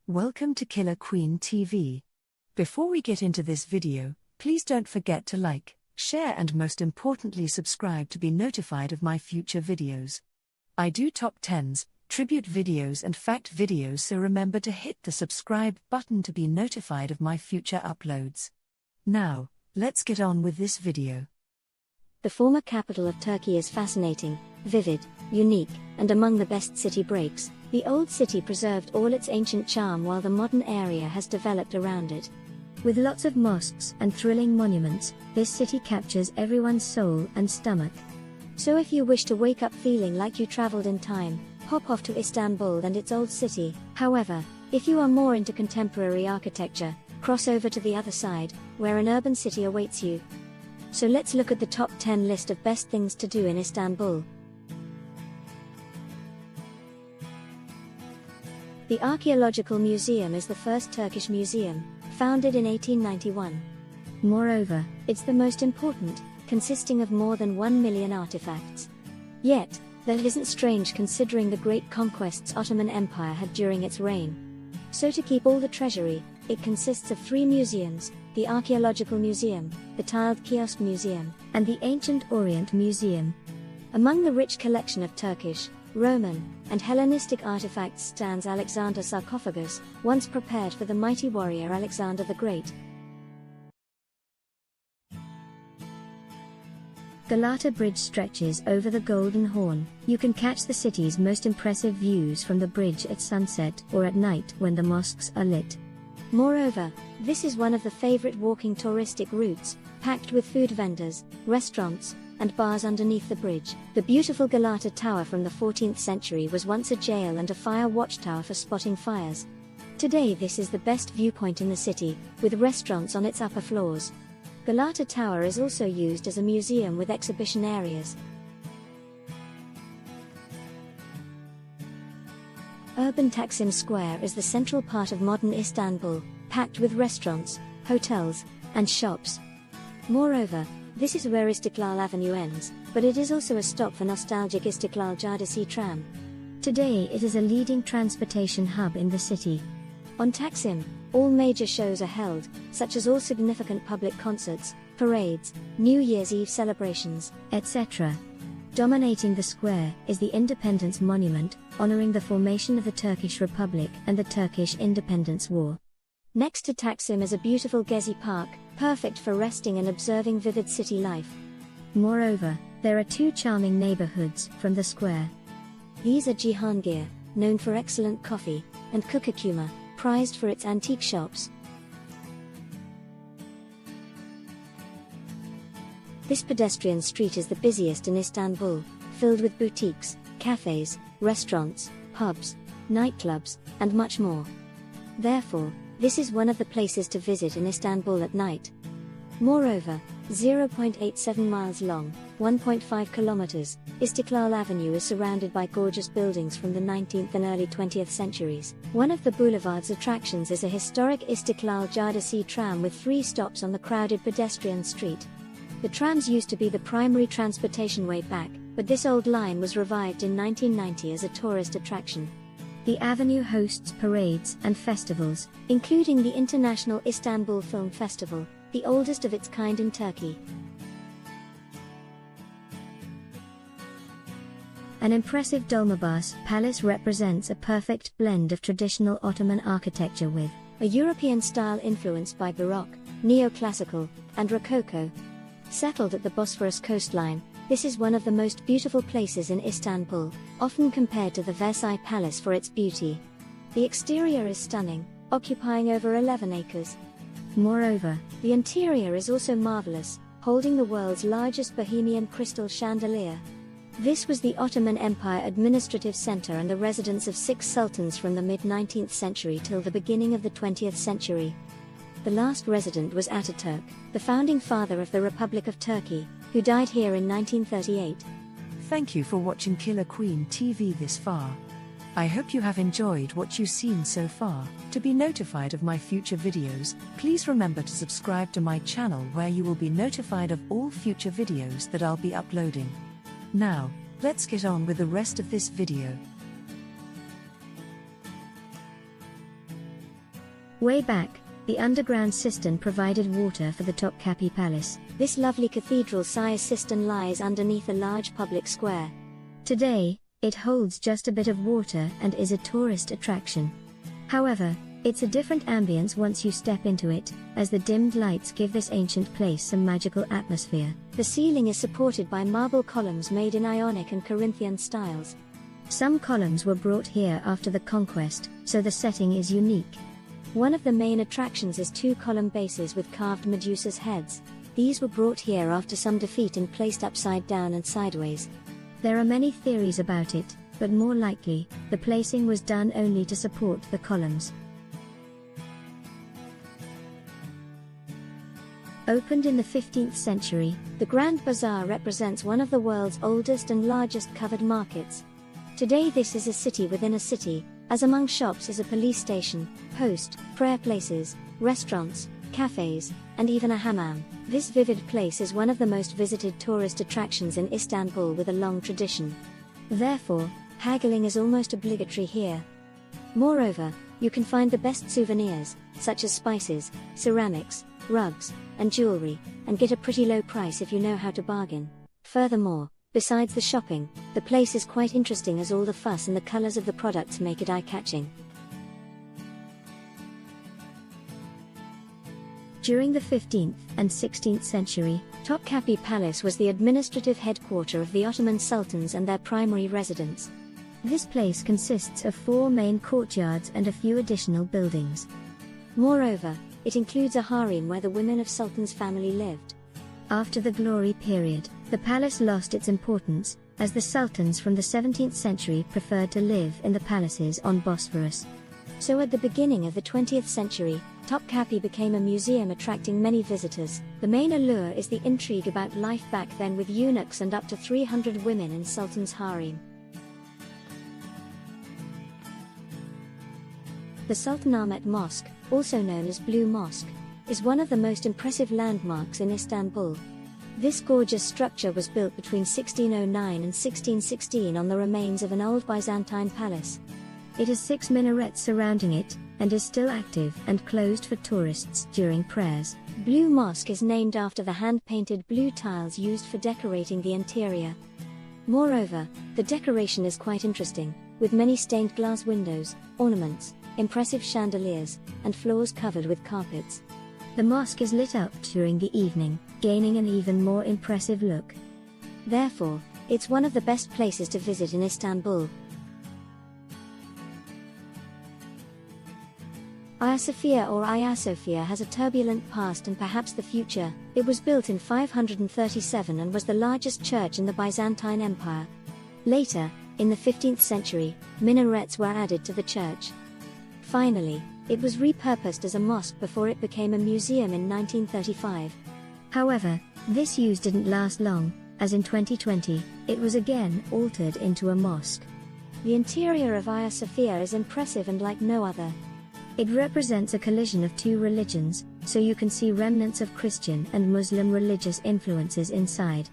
Welcome to Killer Queen TV. Before we get into this video, please don't forget to like, share and most importantly subscribe to be notified of my future videos. I do top 10s, tribute videos and fact videos, so remember to hit the subscribe button to be notified of my future uploads. Now, let's get on with this video. The former capital of Turkey is fascinating, vivid, unique, and among the best city breaks. The old city preserved all its ancient charm while the modern area has developed around it. With lots of mosques and thrilling monuments, this city captures everyone's soul and stomach. So if you wish to wake up feeling like you traveled in time, hop off to Istanbul and its old city. However, if you are more into contemporary architecture, cross over to the other side, where an urban city awaits you. So let's look at the top 10 list of best things to do in Istanbul. The Archaeological Museum is the first Turkish museum, founded in 1891. Moreover, it's the most important, consisting of more than 1 million artifacts. Yet, that isn't strange considering the great conquests Ottoman Empire had during its reign. So to keep all the treasury, it consists of 3 museums, the Archaeological Museum, the Tiled Kiosk Museum, and the Ancient Orient Museum. Among the rich collection of Turkish, Roman, and Hellenistic artifacts stands Alexander's sarcophagus, once prepared for the mighty warrior Alexander the Great. Galata Bridge stretches over the Golden Horn. You can catch the city's most impressive views from the bridge at sunset or at night when the mosques are lit. Moreover, this is one of the favorite walking touristic routes, packed with food vendors, restaurants, and bars underneath the bridge. The beautiful Galata Tower from the 14th century was once a jail and a fire watchtower for spotting fires. Today this is the best viewpoint in the city, with restaurants on its upper floors. Galata Tower is also used as a museum with exhibition areas. Urban Taksim Square is the central part of modern Istanbul, packed with restaurants, hotels, and shops. Moreover, this is where Istiklal Avenue ends, but it is also a stop for nostalgic Istiklal Caddesi tram. Today it is a leading transportation hub in the city. On Taksim, all major shows are held, such as all significant public concerts, parades, New Year's Eve celebrations, etc. Dominating the square is the Independence Monument, honoring the formation of the Turkish Republic and the Turkish Independence War. Next to Taksim is a beautiful Gezi Park, perfect for resting and observing vivid city life. Moreover, there are 2 charming neighborhoods from the square. These are Cihangir, known for excellent coffee, and Kukakuma, prized for its antique shops. This pedestrian street is the busiest in Istanbul, filled with boutiques, cafes, restaurants, pubs, nightclubs, and much more. Therefore, this is one of the places to visit in Istanbul at night. Moreover, 0.87 miles long, 1.5 kilometers, Istiklal Avenue is surrounded by gorgeous buildings from the 19th and early 20th centuries. One of the boulevard's attractions is a historic Istiklal Caddesi tram with 3 stops on the crowded pedestrian street. The trams used to be the primary transportation way back, but this old line was revived in 1990 as a tourist attraction. The avenue hosts parades and festivals, including the International Istanbul Film Festival, the oldest of its kind in Turkey. An impressive Dolmabahce Palace represents a perfect blend of traditional Ottoman architecture with a European style influenced by Baroque, Neoclassical, and Rococo. Settled at the Bosphorus coastline, this is one of the most beautiful places in Istanbul, often compared to the Versailles Palace for its beauty. The exterior is stunning, occupying over 11 acres. Moreover, the interior is also marvelous, holding the world's largest Bohemian crystal chandelier. This was the Ottoman Empire administrative center and the residence of 6 sultans from the mid-19th century till the beginning of the 20th century. The last resident was Ataturk, the founding father of the Republic of Turkey, who died here in 1938. Thank you for watching Killer Queen TV this far. I hope you have enjoyed what you've seen so far. To be notified of my future videos, please remember to subscribe to my channel where you will be notified of all future videos that I'll be uploading. Now, let's get on with the rest of this video. Way back, the underground cistern provided water for the Topkapi Palace. This lovely cathedral-sized cistern lies underneath a large public square. Today, it holds just a bit of water and is a tourist attraction. However, it's a different ambience once you step into it, as the dimmed lights give this ancient place some magical atmosphere. The ceiling is supported by marble columns made in Ionic and Corinthian styles. Some columns were brought here after the conquest, so the setting is unique. One of the main attractions is two column bases with carved Medusa's heads. These were brought here after some defeat and placed upside down and sideways. There are many theories about it, but more likely, the placing was done only to support the columns. Opened in the 15th century, the Grand Bazaar represents one of the world's oldest and largest covered markets. Today this is a city within a city, as among shops is a police station, post, prayer places, restaurants, cafes, and even a hammam. This vivid place is one of the most visited tourist attractions in Istanbul with a long tradition. Therefore, haggling is almost obligatory here. Moreover, you can find the best souvenirs, such as spices, ceramics, rugs, and jewelry, and get a pretty low price if you know how to bargain. Furthermore, besides the shopping, the place is quite interesting as all the fuss and the colors of the products make it eye-catching. During the 15th and 16th century, Topkapi Palace was the administrative headquarters of the Ottoman sultans and their primary residence. This place consists of 4 main courtyards and a few additional buildings. Moreover, it includes a harem where the women of Sultan's family lived. After the glory period, the palace lost its importance, as the sultans from the 17th century preferred to live in the palaces on Bosphorus. So at the beginning of the 20th century, Topkapi became a museum attracting many visitors. The main allure is the intrigue about life back then with eunuchs and up to 300 women in Sultan's harem. The Sultanahmet Mosque, also known as Blue Mosque, is one of the most impressive landmarks in Istanbul. This gorgeous structure was built between 1609 and 1616 on the remains of an old Byzantine palace. It has 6 minarets surrounding it, and is still active and closed for tourists during prayers. Blue Mosque is named after the hand-painted blue tiles used for decorating the interior. Moreover, the decoration is quite interesting, with many stained glass windows, ornaments, impressive chandeliers, and floors covered with carpets. The mosque is lit up during the evening, gaining an even more impressive look. Therefore, it's one of the best places to visit in Istanbul. Hagia Sophia or Hagia Sophia has a turbulent past and perhaps the future. It was built in 537 and was the largest church in the Byzantine Empire. Later, in the 15th century, minarets were added to the church. Finally, it was repurposed as a mosque before it became a museum in 1935. However, this use didn't last long, as in 2020, it was again altered into a mosque. The interior of Hagia Sophia is impressive and like no other. It represents a collision of 2 religions, so you can see remnants of Christian and Muslim religious influences inside.